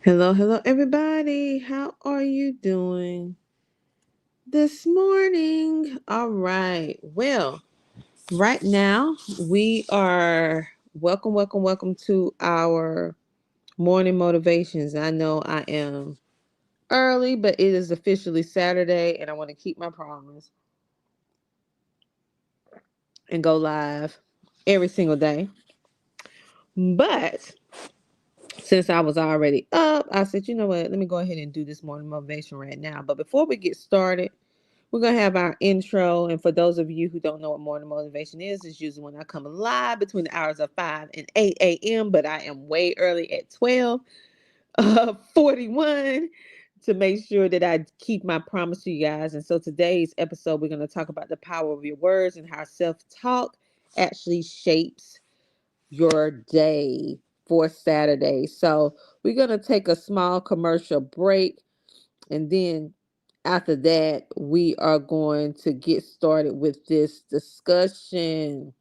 Hello, hello, everybody. How are you doing this morning? All right. Well, right now we are welcome to our morning motivations. I know I am early, but it is officially Saturday, and I want to keep my promise and go live every single day. But since I was already up, I said, you know what? Let me go ahead and do this morning motivation right now. But before we get started, we're going to have our intro. And for those of you who don't know what morning motivation is, it's usually when I come live between the hours of 5 and 8 a.m., but I am way early at 12:41 to make sure that I keep my promise to you guys. And so today's episode, we're going to talk about the power of your words and how self-talk actually shapes your day for Saturday. So we're going to take a small commercial break, and then after that, we are going to get started with this discussion.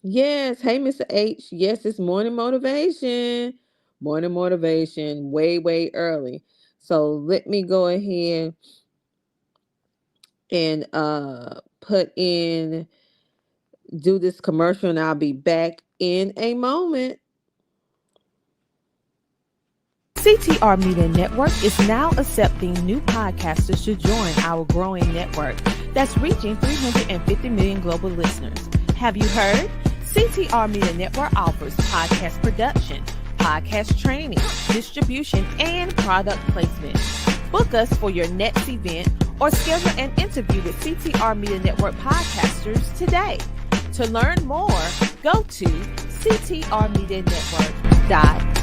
Yes. Hey, Mr. H. Yes, it's morning motivation. Morning motivation, way, way early. So let me go ahead and put in, do this commercial, and I'll be back in a moment. CTR Media Network is now accepting new podcasters to join our growing network that's reaching 350 million global listeners. Have you heard? CTR Media Network offers podcast production, podcast training, distribution, and product placement. Book us for your next event or schedule an interview with CTR Media Network podcasters today. To learn more, go to ctrmedianetwork.com.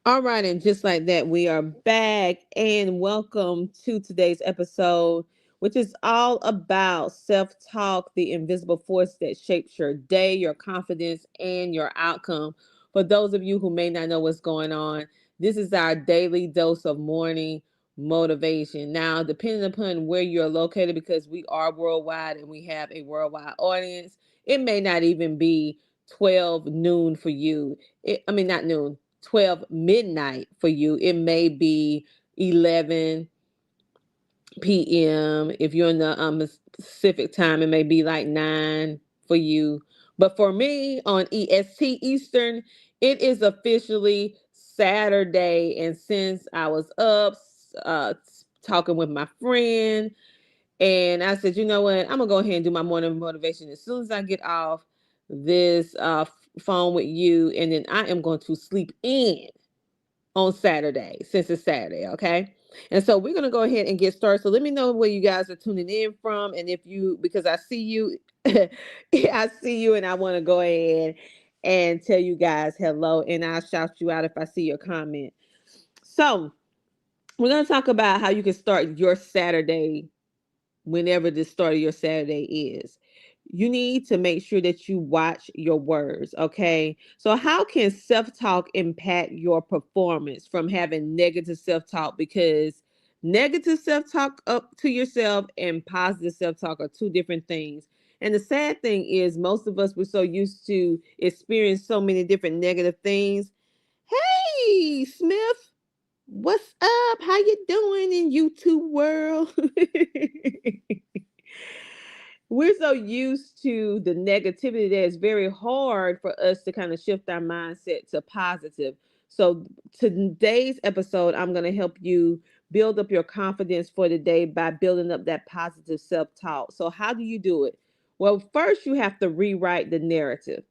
All right, and just like that, we are back, and welcome to today's episode, which is all about self talk, the invisible force that shapes your day, your confidence, and your outcome. For those of you who may not know what's going on, this is our daily dose of morning motivation. Now, depending upon where you're located, because we are worldwide and we have a worldwide audience, it may not even be 12 noon for you. Not noon, 12 midnight for you. It may be 11 p.m. If you're in the Pacific time, it may be like 9 for you. But for me on EST Eastern, it is officially Saturday. And since I was up talking with my friend, and I said, you know what? I'm gonna go ahead and do my morning motivation as soon as I get off this phone with you, and then I am going to sleep in on Saturday since it's Saturday, okay? And so we're gonna go ahead and get started. So let me know where you guys are tuning in from, and if you, because I see you, I see you, and I want to go ahead and tell you guys hello, and I'll shout you out if I see your comment. So we're gonna talk about how you can start your Saturday whenever the start of your Saturday is. You need to make sure that you watch your words, okay? So, how can self talk impact your performance from having negative self talk? Because negative self talk up to yourself and positive self talk are two different things. And the sad thing is, most of us, we're so used to experience so many different negative things. Hey, Smith, what's up? How you doing in YouTube world? We're so used to the negativity that it's very hard for us to kind of shift our mindset to positive. So today's episode, I'm going to help you build up your confidence for the day by building up that positive self-talk. So how do you do it? Well, first you have to rewrite the narrative.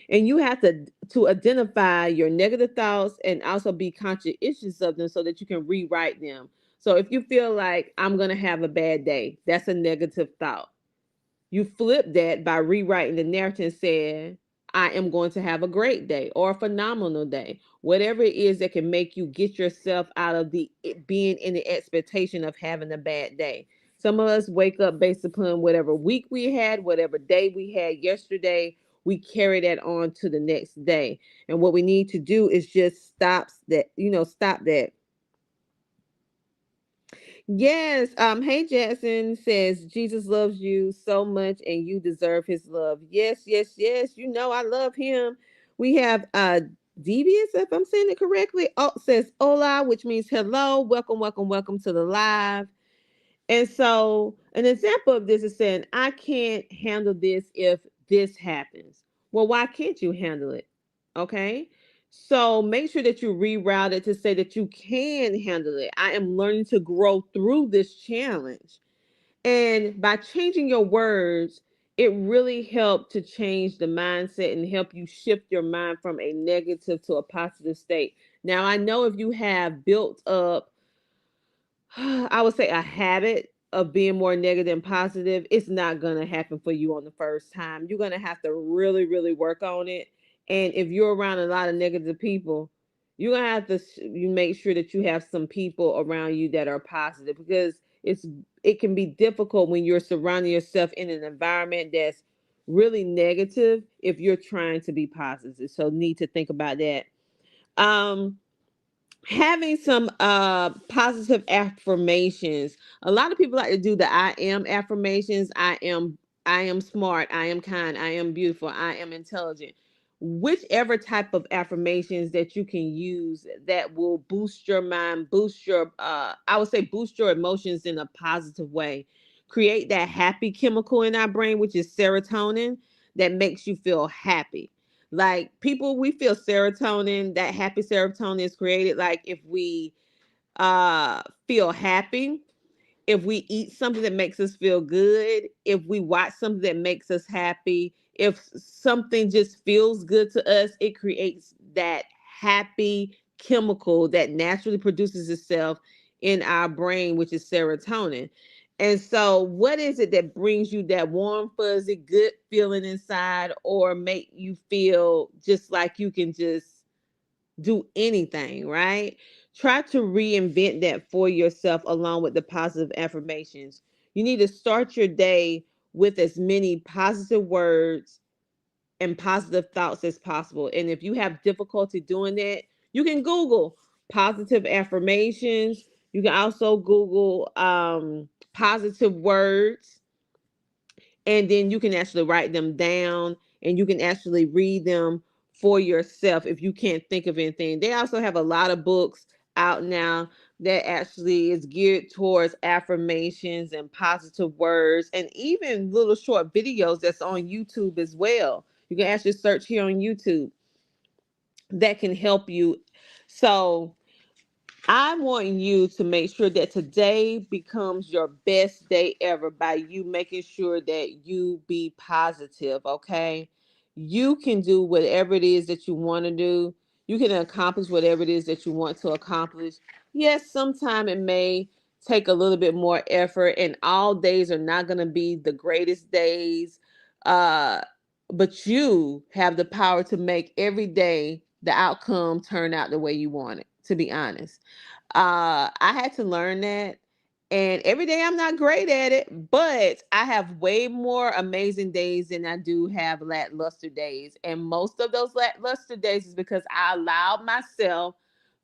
And you have to identify your negative thoughts and also be conscientious of them so that you can rewrite them. So if you feel like I'm going to have a bad day, that's a negative thought. You flip that by rewriting the narrative and saying, I am going to have a great day or a phenomenal day. Whatever it is that can make you get yourself out of the being in the expectation of having a bad day. Some of us wake up based upon whatever week we had, whatever day we had yesterday, we carry that on to the next day. And what we need to do is just stop that. Yes. Hey, Jackson says Jesus loves you so much and you deserve his love. Yes, yes, yes. You know I love him. We have Devious, if I'm saying it correctly. Oh, says hola, which means hello, welcome, welcome, welcome to the live. And so, an example of this is saying, I can't handle this if this happens. Well, why can't you handle it? Okay. So, make sure that you reroute it to say that you can handle it. I am learning to grow through this challenge. And by changing your words, it really helped to change the mindset and help you shift your mind from a negative to a positive state. Now, I know if you have built up I would say a habit of being more negative than positive, it's not going to happen for you on the first time. You're going to have to really, really work on it. And if you're around a lot of negative people, you're going to have to you make sure that you have some people around you that are positive because it can be difficult when you're surrounding yourself in an environment that's really negative if you're trying to be positive. So need to think about that. Um Having some positive affirmations. A lot of people like to do the I am affirmations. I am smart, I am kind, I am beautiful, I am intelligent. Whichever type of affirmations that you can use that will boost your mind, boost your I would say boost your emotions in a positive way. Create that happy chemical in our brain, which is serotonin, that makes you feel happy. Like people, we feel serotonin, that happy serotonin is created like if we feel happy, if we eat something that makes us feel good, if we watch something that makes us happy, if something just feels good to us, it creates that happy chemical that naturally produces itself in our brain, which is serotonin. And so, what is it that brings you that warm, fuzzy, good feeling inside, or make you feel just like you can just do anything, right? Try to reinvent that for yourself along with the positive affirmations. You need to start your day with as many positive words and positive thoughts as possible. And if you have difficulty doing that, you can Google positive affirmations. You can also Google positive words, and then you can actually write them down and you can actually read them for yourself if you can't think of anything. They also have a lot of books out now that actually is geared towards affirmations and positive words, and even little short videos that's on YouTube as well. You can actually search here on YouTube that can help you. So I want you to make sure that today becomes your best day ever by you making sure that you be positive, okay? You can do whatever it is that you want to do. You can accomplish whatever it is that you want to accomplish. Yes, sometime it may take a little bit more effort, and all days are not going to be the greatest days. Uh, but you have the power to make every day the outcome turn out the way you want it, to be honest. I had to learn that. And every day I'm not great at it, but I have way more amazing days than I do have lackluster days. And most of those lackluster days is because I allowed myself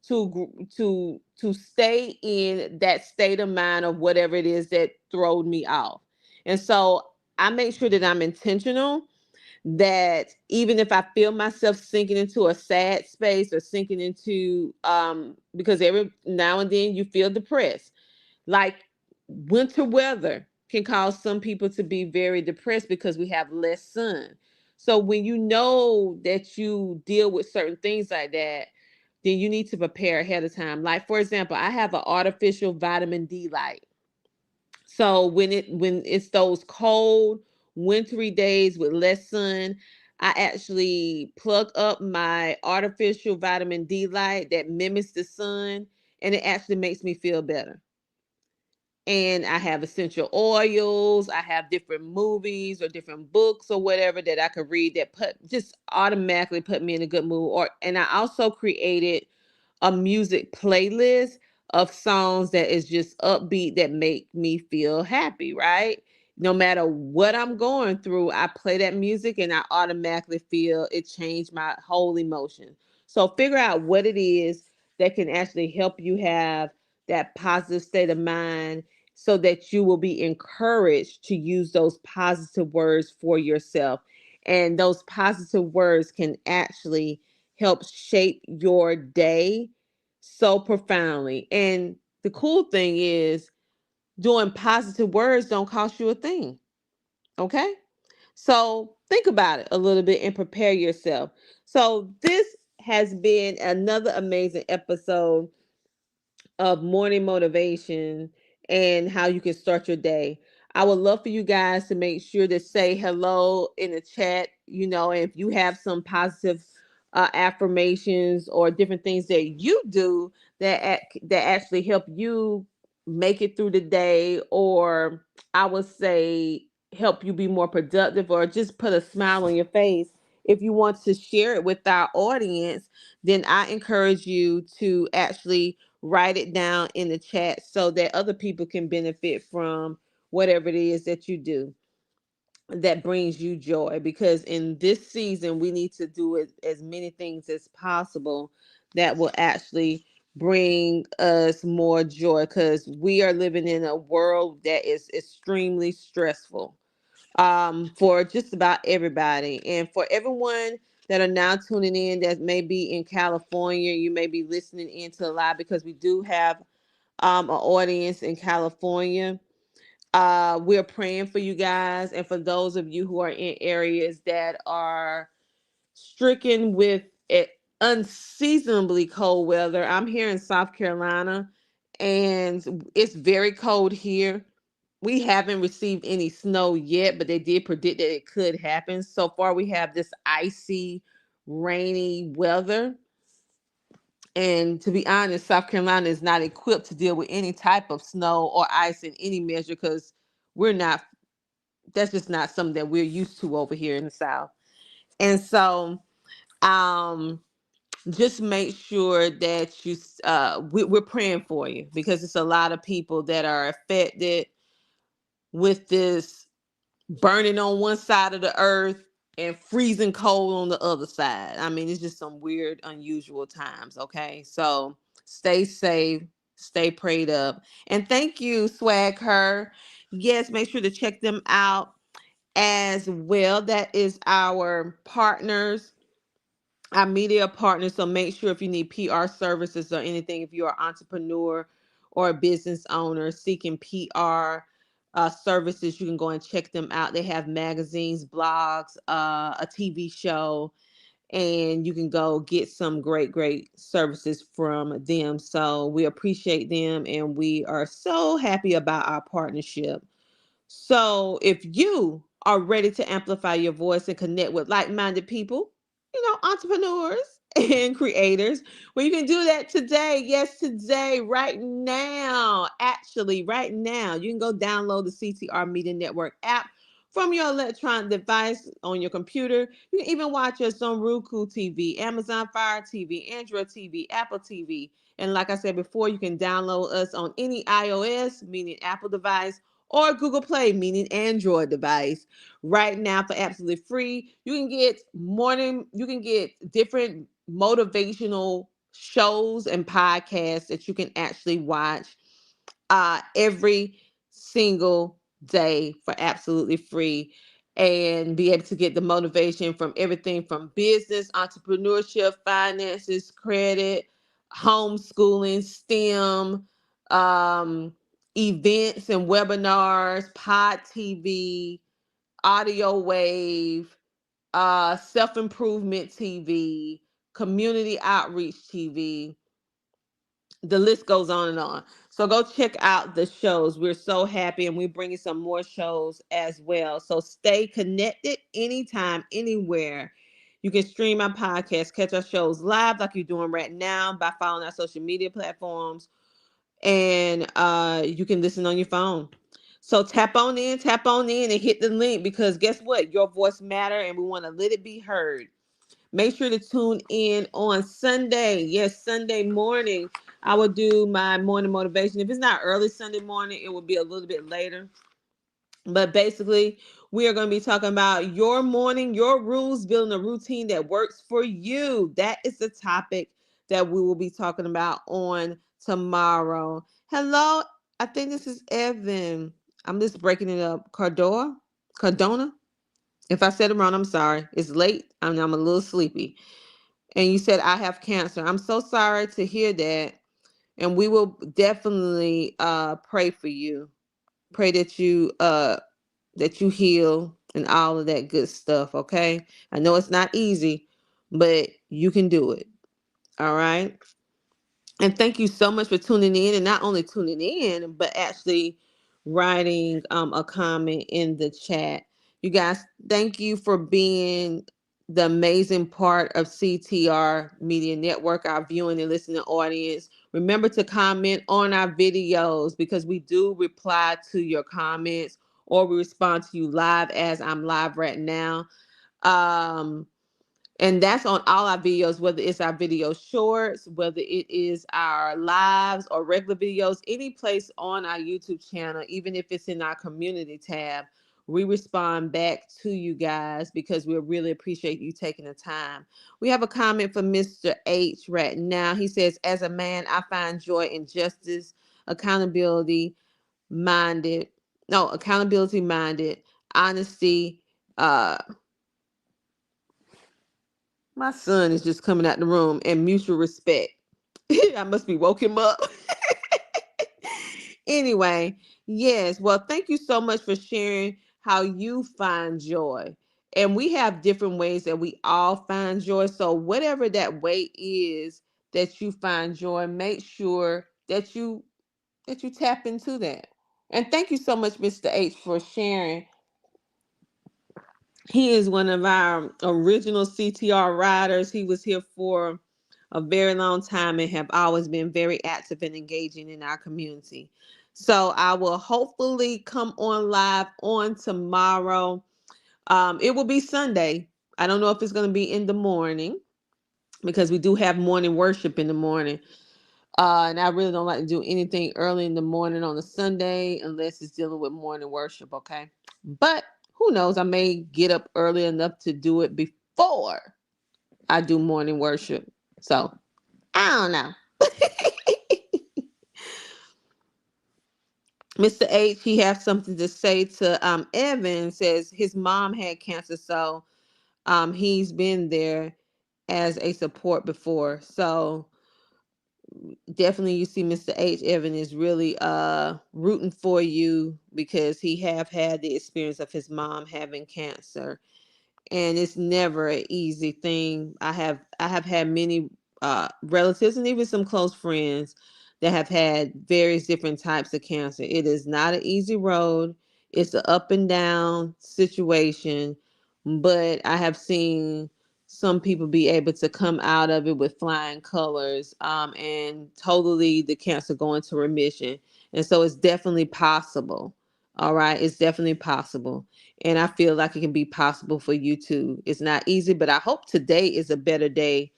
to stay in that state of mind of whatever it is that throwed me off. And so I make sure that I'm intentional, that even if I feel myself sinking into a sad space or sinking into because every now and then you feel depressed. Like winter weather can cause some people to be very depressed because we have less sun. So when you know that you deal with certain things like that, then you need to prepare ahead of time. Like for example, I have an artificial vitamin D light. So when it's those cold, wintry days with less sun, I actually plug up my artificial vitamin D light that mimics the sun, and it actually makes me feel better. And I have essential oils, I have different movies or different books or whatever that I could read that put just automatically put me in a good mood. Or and I also created a music playlist of songs that is just upbeat that make me feel happy, right? No matter what I'm going through, I play that music and I automatically feel it changed my whole emotion. So figure out what it is that can actually help you have that positive state of mind so that you will be encouraged to use those positive words for yourself. And those positive words can actually help shape your day so profoundly. And the cool thing is, doing positive words don't cost you a thing. Okay? So think about it a little bit and prepare yourself. So this has been another amazing episode of morning motivation and how you can start your day. I would love for you guys to make sure to say hello in the chat, and if you have some positive affirmations or different things that you do that actually help you make it through the day, or I would say help you be more productive, or just put a smile on your face. If you want to share it with our audience, then I encourage you to actually write it down in the chat so that other people can benefit from whatever it is that you do that brings you joy. Because in this season, we need to do as many things as possible that will actually bring us more joy, because we are living in a world that is extremely stressful, for just about everybody. And for everyone that are now tuning in that may be in California, you may be listening into a live, because we do have an audience in California. We're praying for you guys, and for those of you who are in areas that are stricken with unseasonably cold weather. I'm here in South Carolina, and it's very cold here. We haven't received any snow yet, but they did predict that it could happen. So far, we have this icy, rainy weather. And to be honest, South Carolina is not equipped to deal with any type of snow or ice in any measure, because we're not, that's just not something that we're used to over here in the South. And so, um, just make sure that we're praying for you, because it's a lot of people that are affected with this burning on one side of the earth and freezing cold on the other side. I mean, it's just some weird, unusual times. Okay, so stay safe, stay prayed up, and thank you, Swag Her. Yes, make sure to check them out as well. That is our partners, our media partners. So make sure, if you need PR services or anything, if you're an entrepreneur or a business owner seeking PR services, you can go and check them out. They have magazines, blogs, a TV show, and you can go get some great, great services from them. So we appreciate them, and we are so happy about our partnership. So if you are ready to amplify your voice and connect with like-minded people, entrepreneurs and creators, well, you can do that today. Yes, today, right now. Actually, right now, you can go download the CTR Media Network app from your electronic device on your computer. You can even watch us on Roku TV, Amazon Fire TV, Android TV, Apple TV. And like I said before, you can download us on any iOS, meaning Apple device, or Google Play, meaning Android device, right now for absolutely free. You can get different motivational shows and podcasts that you can actually watch every single day for absolutely free, and be able to get the motivation from everything from business, entrepreneurship, finances, credit, homeschooling, STEM, um, events and webinars, pod TV, audio wave, self improvement TV, community outreach TV. The list goes on and on. So go check out the shows. We're so happy, and we're bringing some more shows as well. So stay connected anytime, anywhere. You can stream our podcast, catch our shows live like you're doing right now by following our social media platforms, and you can listen on your phone. So tap on in, and hit the link, because guess what? Your voice matter, and we want to let it be heard. Make sure to tune in on Sunday. Yes, Sunday morning. I will do my morning motivation. If it's not early Sunday morning, it will be a little bit later. But basically, we are going to be talking about your morning, your rules, building a routine that works for you. That is the topic that we will be talking about on tomorrow. Hello, I think this is Evan. I'm just breaking it up. Cardona? If I said it wrong, I'm sorry. It's late and I'm a little sleepy. And you said, I have cancer. I'm so sorry to hear that. And we will definitely pray for you. Pray that you heal and all of that good stuff, okay? I know it's not easy, but you can do it. All right? And thank you so much for tuning in, and not only tuning in, but actually writing a comment in the chat. You guys, thank you for being the amazing part of CTR Media Network, our viewing and listening audience. Remember to comment on our videos because we do reply to your comments, or we respond to you live as I'm live right now. And that's on all our videos, whether it's our video shorts, whether it is our lives or regular videos, any place on our YouTube channel, even if it's in our community tab, we respond back to you guys because we really appreciate you taking the time. We have a comment from Mr. H right now. He says, as a man, I find joy in justice, accountability minded, honesty, my son is just coming out the room, and mutual respect. I must be woke him up. Anyway, yes. Well, thank you so much for sharing how you find joy. And we have different ways that we all find joy. So whatever that way is that you find joy, make sure that you tap into that. And thank you so much, Mr. H, for sharing. He is one of our original CTR riders. He was here for a very long time and have always been very active and engaging in our community. So I will hopefully come on live on tomorrow. It will be Sunday. I don't know if it's going to be in the morning because we do have morning worship in the morning. And I really don't like to do anything early in the morning on a Sunday unless it's dealing with morning worship, okay? But who knows? I may get up early enough to do it before I do morning worship. So, I don't know. Mr. H, he has something to say to Evan, says his mom had cancer, so he's been there as a support before. So, definitely you see Mr. H. Evan is really rooting for you because he have had the experience of his mom having cancer, and it's never an easy thing. I have had many relatives and even some close friends that have had various different types of cancer. It is not an easy road. It's an up and down situation, but I have seen some people be able to come out of it with flying colors, and totally the cancer go into remission. And so it's definitely possible. All right, it's definitely possible. And I feel like it can be possible for you too. It's not easy, but I hope today is a better day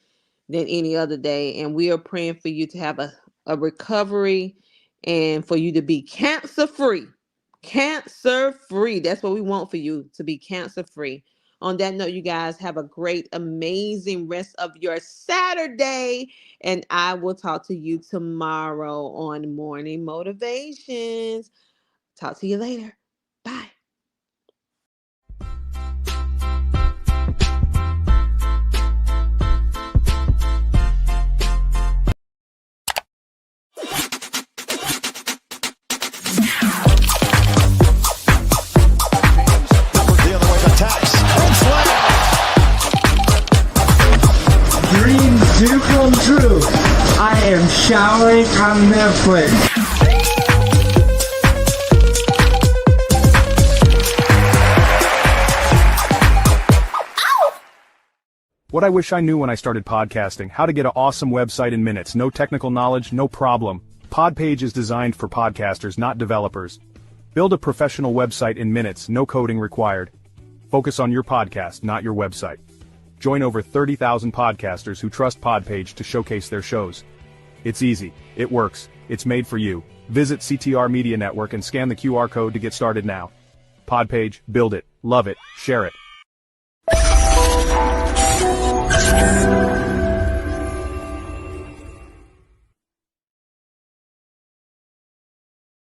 than any other day. And we are praying for you to have a recovery and for you to be cancer free. Cancer free. That's what we want for you, to be cancer free. On that note, you guys have a great, amazing rest of your Saturday. And I will talk to you tomorrow on Morning Motivations. Talk to you later. Bye. Dreams do come true. I am showering on Netflix. What I wish I knew when I started podcasting: how to get an awesome website in minutes. No technical knowledge, no problem. Podpage is designed for podcasters, not developers. Build a professional website in minutes, no coding required. Focus on your podcast, not your website. Join over 30,000 podcasters who trust Podpage to showcase their shows. It's easy, it works, it's made for you. Visit CTR Media Network and scan the QR code to get started now. Podpage, build it, love it, share it.